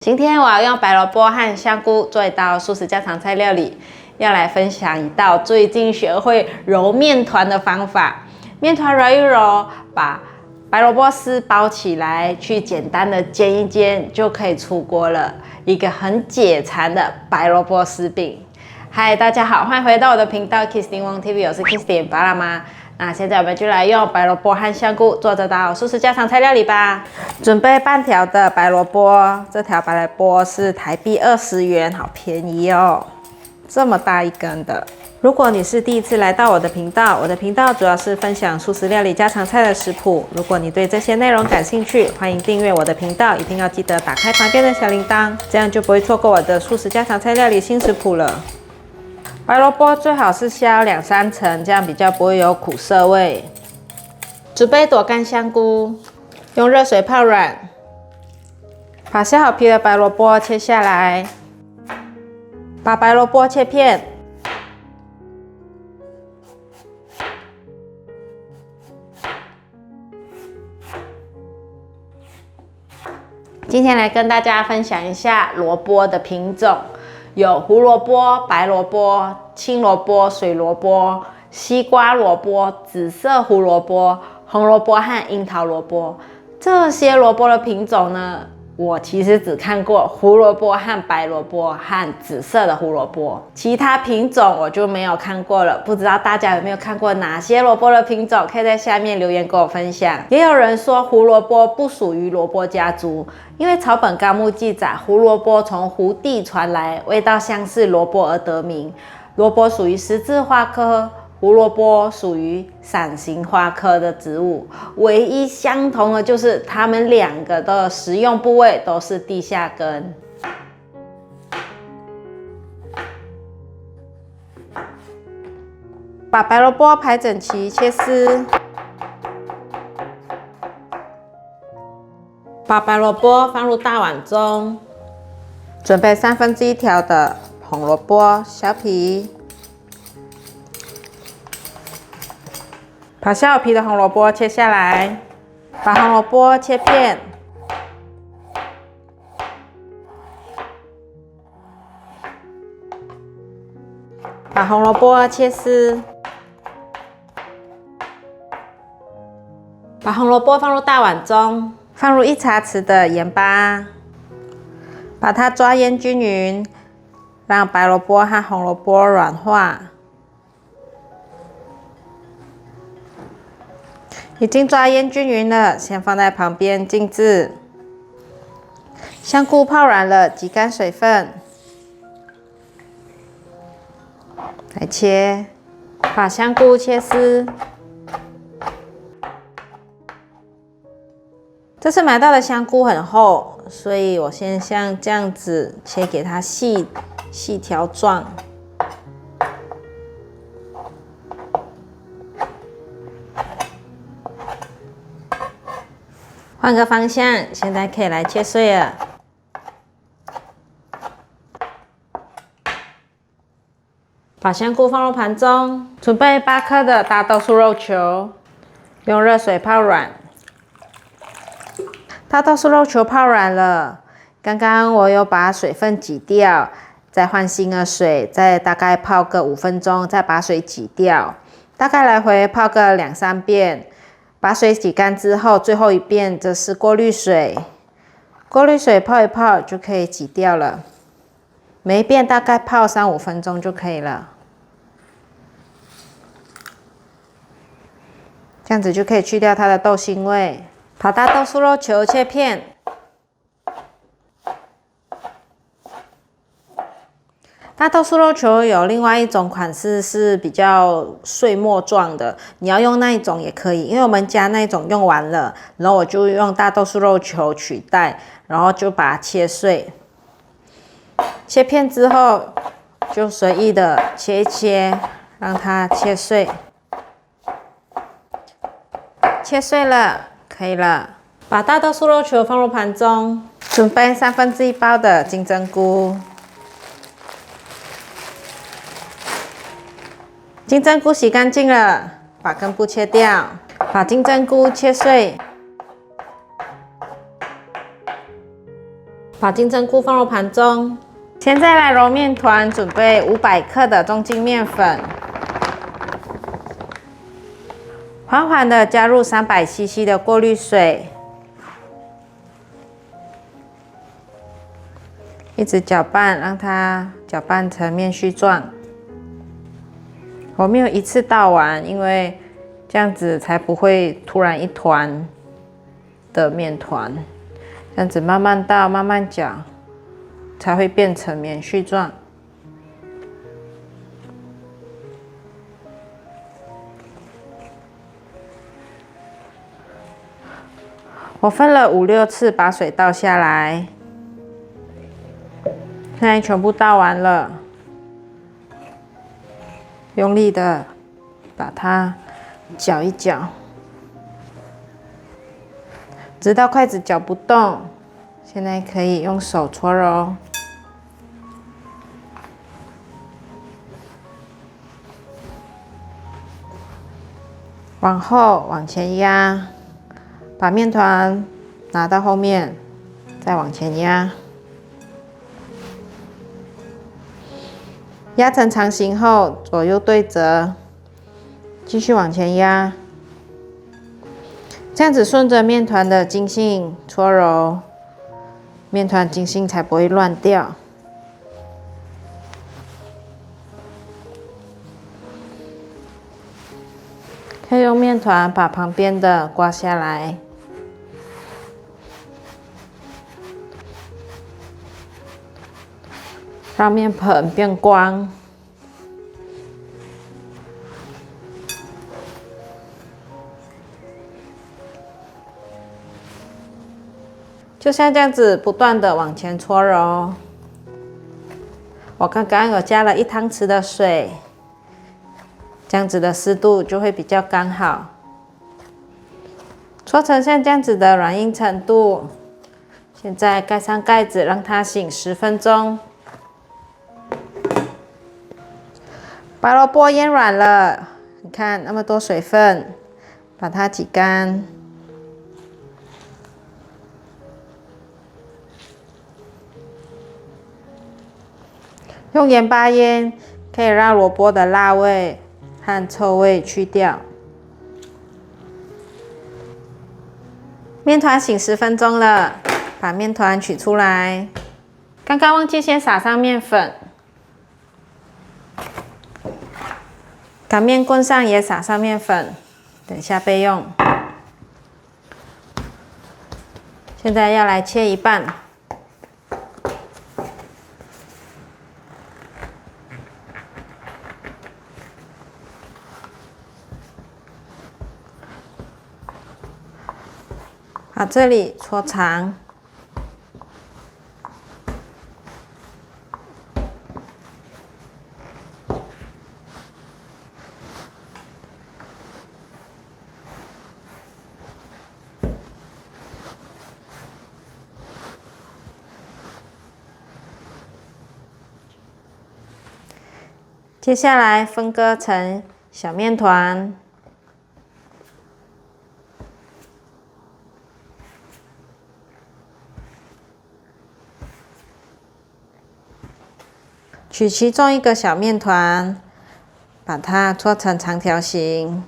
今天我要用白萝卜和香菇做一道素食家常菜料理，要来分享一道最近学会揉面团的方法。面团揉一揉，把白萝卜丝包起来，去简单的煎一煎，就可以出锅了。一个很解馋的白萝卜丝饼。嗨，大家好，欢迎回到我的频道 Kissing Wong TV， 我是 Kissing 爸辣妈。那现在我们就来用白萝卜和香菇做这道素食家常菜料理吧。准备半条的白萝卜，这条白萝卜是台币20元，好便宜哦，这么大一根的。如果你是第一次来到我的频道，我的频道主要是分享素食料理家常菜的食谱。如果你对这些内容感兴趣，欢迎订阅我的频道，一定要记得打开旁边的小铃铛，这样就不会错过我的素食家常菜料理新食谱了。白萝卜最好是削2-3层，这样比较不会有苦涩味。准备朵干香菇，用热水泡软，把削好皮的白萝卜切下来，把白萝卜切片，今天来跟大家分享一下萝卜的品种。有胡萝卜、白萝卜、青萝卜、水萝卜、西瓜萝卜、紫色胡萝卜、红萝卜和樱桃萝卜。这些萝卜的品种呢，我其实只看过胡萝卜和白萝卜和紫色的胡萝卜，其他品种我就没有看过了。不知道大家有没有看过哪些萝卜的品种？可以在下面留言跟我分享。也有人说胡萝卜不属于萝卜家族，因为草本纲目记载胡萝卜从胡地传来，味道相似萝卜而得名。萝卜属于十字花科，胡萝卜属于伞形花科的植物，唯一相同的就是它们两个的食用部位都是地下根。把白萝卜排整齐，切丝。把白萝卜放入大碗中，准备1/3条的红萝卜，削皮。把削好皮的红萝卜切下来，把红萝卜切片，把红萝卜切丝，把红萝卜放入大碗中，放入1茶匙的盐巴，把它抓腌均匀，让白萝卜和红萝卜软化。已经抓腌均匀了，先放在旁边静置。香菇泡软了，挤干水分，来切，把香菇切丝。这次买到的香菇很厚，所以我先像这样子切，给它细条状。换个方向，现在可以来切碎了。把香菇放入盘中，准备8颗的大豆酥肉球，用热水泡软。大豆酥肉球泡软了，刚刚我有把水分挤掉，再换新的水，再大概泡个5分钟，再把水挤掉，大概来回泡个2-3遍。把水挤干之后，最后一遍则是过滤水。过滤水泡一泡就可以挤掉了，每一遍大概泡3-5分钟就可以了。这样子就可以去掉它的豆腥味。把大豆酥肉球切片，大豆酥肉球有另外一种款式是比较碎末状的，你要用那一种也可以，因为我们家那一种用完了，然后我就用大豆酥肉球取代，然后就把它切碎。切片之后就随意的切一切，让它切碎。切碎了，可以了。把大豆酥肉球放入盘中，准备1/3包的金针菇。金针菇洗干净了，把根部切掉，把金针菇切碎，把金针菇放入盘中。现在来揉面团，准备500克的中筋面粉，缓缓的加入300 CC 的过滤水，一直搅拌，让它搅拌成面絮状。我没有一次倒完，因为这样子才不会突然一团的面团。这样子慢慢倒，慢慢搅，才会变成面絮状。我分了5、6次把水倒下来，现在全部倒完了。用力的把它搅一搅，直到筷子搅不动。现在可以用手搓揉，往后往前压，把面团拿到后面，再往前压。压成长形后，左右对折，继续往前压。这样子顺着面团的筋性搓揉，面团筋性才不会乱掉。可以用面团把旁边的刮下来。让面盆变光，就像这样子不断的往前搓揉。我刚刚有加了1汤匙的水，这样子的湿度就会比较刚好。搓成像这样子的软硬程度，现在盖上盖子，让它醒10分钟。白萝卜腌软了，你看那么多水分，把它挤干。用盐巴腌，可以让萝卜的辣味和臭味去掉。面团醒10分钟了，把面团取出来。刚刚忘记先撒上面粉。擀面棍上也撒上面粉，等一下备用。现在要来切一半，把这里搓长。接下来分割成小面团，取其中一个小面团，把它搓成长条形。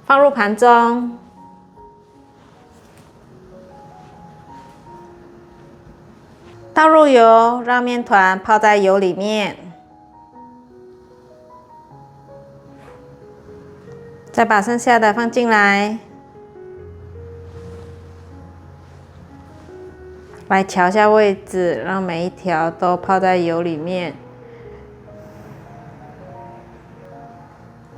放入盘中，倒入油，让面团泡在油里面，再把剩下的放进来，来调下位置，让每一条都泡在油里面，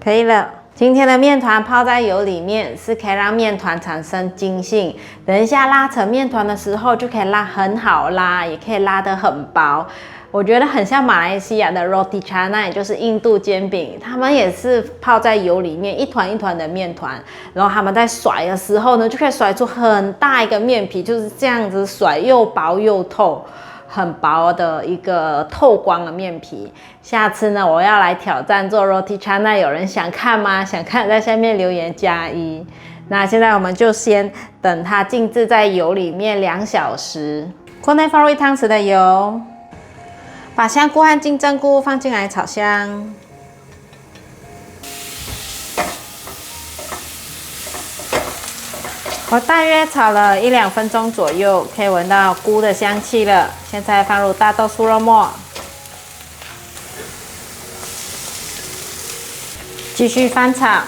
可以了。今天的面团泡在油里面，是可以让面团产生筋性。等一下拉成面团的时候，就可以拉很好拉，也可以拉得很薄。我觉得很像马来西亚的 roti canai， 也就是印度煎饼，他们也是泡在油里面，一团一团的面团，然后他们在甩的时候呢，就可以甩出很大一个面皮，就是这样子甩，又薄又透。很薄的一个透光的面皮，下次呢我要来挑战做 roti canai， 有人想看吗？想看在下面留言加1。那现在我们就先等它静置在油里面2小时。锅内放入1汤匙的油，把香菇和金针菇放进来炒香。我大约炒了1-2分钟左右，可以闻到菇的香气了。现在放入大豆酥肉末，继续翻炒。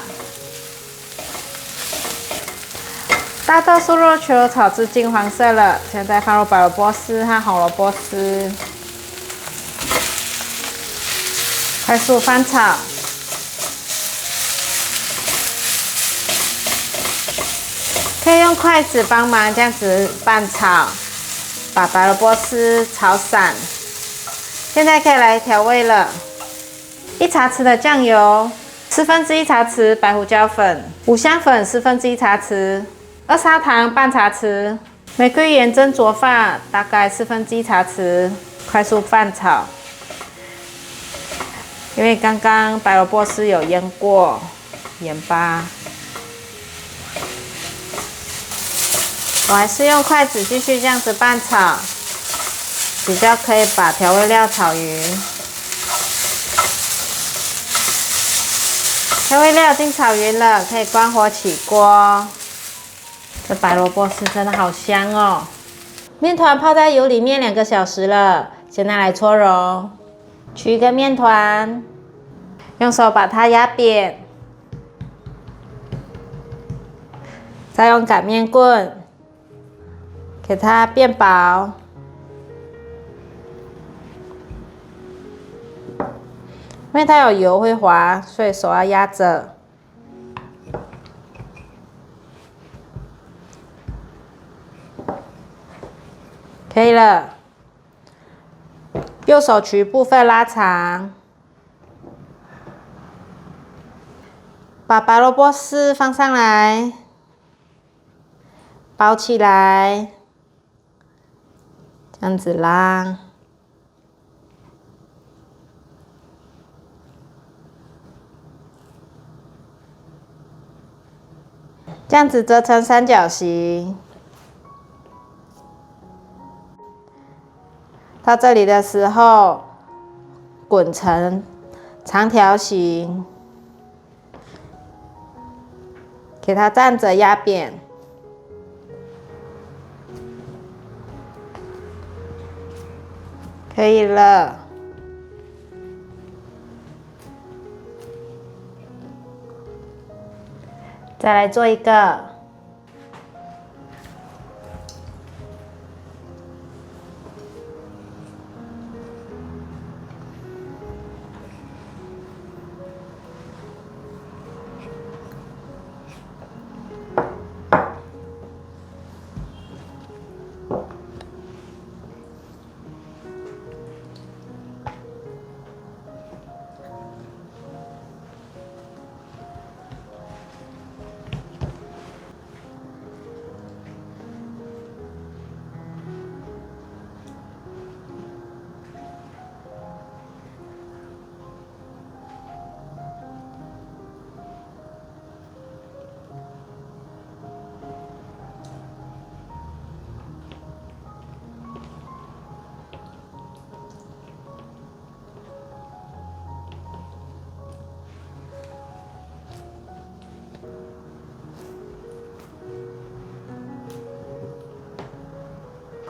大豆酥肉球炒至金黄色了，现在放入白萝卜丝和红萝卜丝，快速翻炒。可以用筷子帮忙这样子拌炒，把白萝卜丝炒散。现在可以来调味了：1茶匙的酱油，1/4茶匙白胡椒粉，五香粉1/4茶匙，二砂糖半茶匙，玫瑰盐蒸煮法大概1/4茶匙，快速拌炒。因为刚刚白萝卜丝有腌过，盐巴。我还是用筷子继续这样子拌炒，比较可以把调味料炒匀。调味料已经炒匀了，可以关火起锅。这白萝卜丝真的好香哦！面团泡在油里面2个小时了，现在来搓揉。取一个面团，用手把它压扁，再用擀面棍给它变薄，因为它有油会滑，所以手要压着。可以了，右手取部分拉长，把白萝卜丝放上来，包起来。这样子拉，这样子折成三角形。到这里的时候，滚成长条形，给它站着压扁。可以了，再来做一个。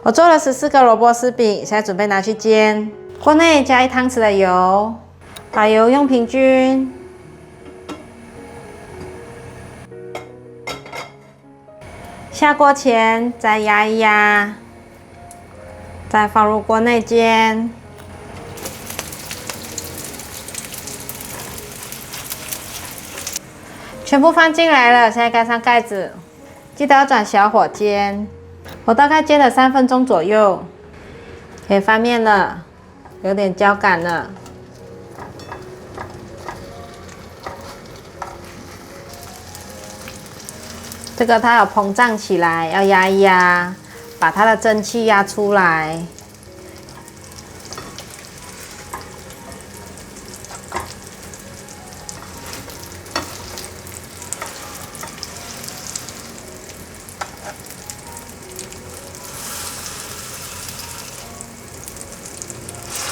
我做了14个萝卜丝饼，现在准备拿去煎。锅内加1汤匙的油，把油用平均。下锅前再压一压，再放入锅内煎。全部放进来了，现在盖上盖子，记得要转小火煎。我大概煎了3分钟左右，可以翻面了，有点焦感了。这个它有膨胀起来，要压一压，把它的蒸汽压出来。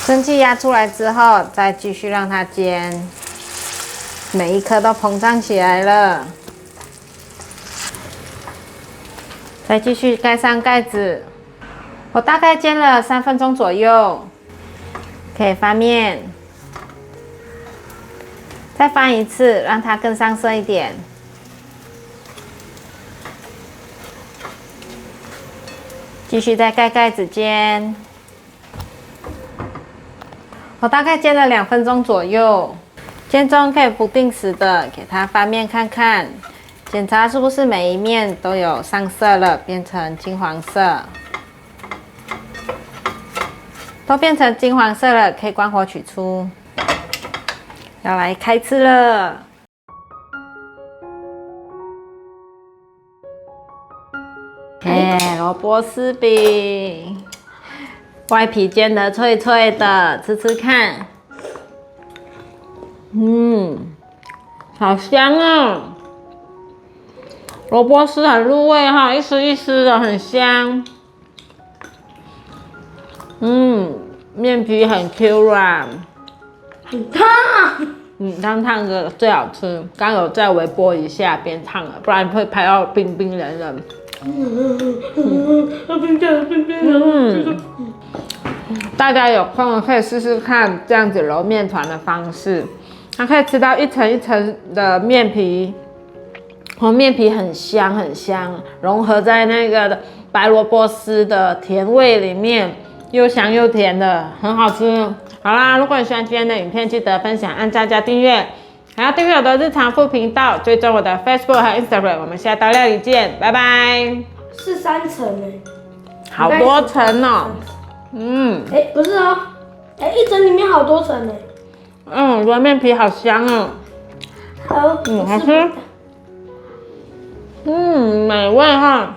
蒸汽压出来之后，再继续让它煎，每一颗都膨胀起来了。再继续盖上盖子，我大概煎了3分钟左右，可以翻面，再翻一次，让它更上色一点。继续再盖盖子煎，我大概煎了2分钟左右，煎中可以不定时的给它翻面看看。检查是不是每一面都有上色了，变成金黄色，都变成金黄色了，可以关火取出。要来开吃了。萝卜丝饼，外皮煎得脆脆的，吃吃看。好香哦！萝卜丝很入味哈，一丝一丝的，很香。面皮很 Q 软，很烫。烫烫的最好吃。刚有再微波一下，变烫了，不然会拍到冰冰冷冷。大家有空可以试试看这样子揉面团的方式，它可以吃到一层一层的面皮。面皮很香很香，融合在那个白萝卜丝的甜味里面，又香又甜的，很好吃。好啦，如果你喜欢今天的影片，记得分享、按赞加订阅，还要订阅我的日常food频道，追踪我的 Facebook 和 Instagram。我们下道料理见，拜拜。是3层哎，好多层哦。不是哦，一层里面好多层哎。我的面皮好香哦。好吃。美味哈。